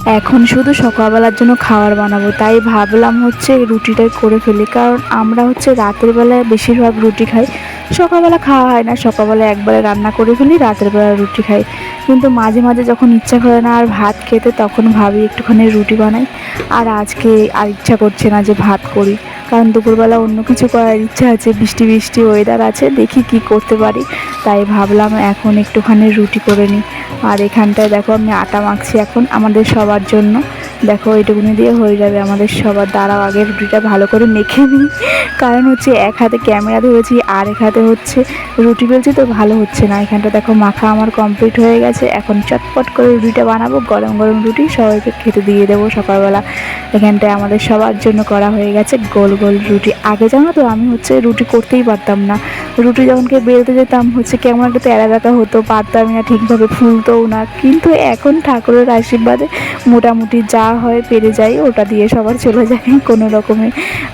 এখন শুধু সকালবেলার জন্য খাবার বানাবো, তাই ভাবলাম হচ্ছে রুটিটাই করে ফেলি। কারণ আমরা হচ্ছে রাতের বেলায় বেশিরভাগ রুটি খাই, সকালবেলা খাওয়া হয় না। সকালবেলা একবারে রান্না করে ফেলি, রাতের বেলা রুটি খাই। কিন্তু মাঝে মাঝে যখন ইচ্ছা করে না আর ভাত খেতে, তখন ভাবি একটুখানি রুটি বানাই। আর আজকে আর ইচ্ছা করছে না যে ভাত করি, কারণ দুপুরবেলা অন্য কিছু করার ইচ্ছা আছে। বৃষ্টি বৃষ্টি ওয়েদার আছে, দেখি কি করতে পারি। তাই ভাবলাম এখন একটুখানি রুটি করে নিই। আর এখানটায় দেখো আমি আটা মাখছি এখন আমাদের সবার জন্য। দেখো এইটুকুনি দিয়ে হয়ে যাবে আমাদের সবার। দাঁড়াও আগে রুটিটা ভালো করে মেখে নিই, কারণ হচ্ছে এক হাতে ক্যামেরা ধরেছি আর এক হাতে হচ্ছে রুটি বেলছি, তো ভালো হচ্ছে না। এখানটা দেখো মাখা আমার কমপ্লিট হয়ে গেছে। এখন চটপট করে রুটিটা বানাবো, গরম গরম রুটি সবাইকে খেতে দিয়ে দেবো সকালবেলা। এখানটায় আমাদের সবার জন্য করা হয়ে গেছে গোল গোল রুটি। আগে জানো তো আমি হচ্ছে রুটি করতেই পারতাম না। রুটি যখনকে বেলতে যেতাম হচ্ছে কেমন একটা তেড়া ব্যথা হতো, পারতামই না ঠিকভাবে, ফুলতোও না। কিন্তু এখন ঠাকুরের আশীর্বাদে মোটামুটি যা হয় পেরে যাই, ওটা দিয়ে সবার চলে যায় কোনো রকমে।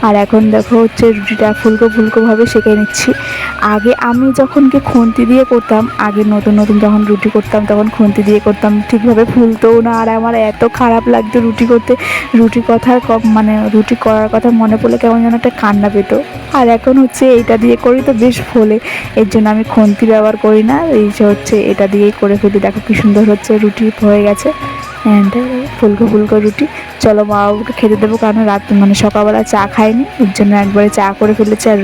আর এখন দেখো হচ্ছে রুটিটা ফুলকো ফুলকোভাবে সেঁকে নিচ্ছি। আগে আমি যখনকে খুন্তি দিয়ে করতাম, আগে নতুন নতুন যখন রুটি করতাম তখন খুন্তি দিয়ে করতাম, ঠিকভাবে ফুলতোও না। আর আমার এত খারাপ লাগতো রুটি করতে। রুটি কথা মানে রুটি করার কথা মনে পড়লে কেমন যেন একটা কান্না পেতো। আর এখন হচ্ছে এইটা দিয়ে করি তো বেশ ফোলে, এর জন্য আমি খুন্তি ব্যবহার করি না। এই যে হচ্ছে এটা দিয়েই করে ফেলি। দেখো কি সুন্দর হচ্ছে রুটি হয়ে গেছে। অ্যান্ড ফুলকো ফুলকো রুটি। চলো মা বাবুকে খেতে দেবো, কারণ রাত মানে সকালবেলা চা খাইনি, এর জন্য একবারে চা করে ফেলেছি। আর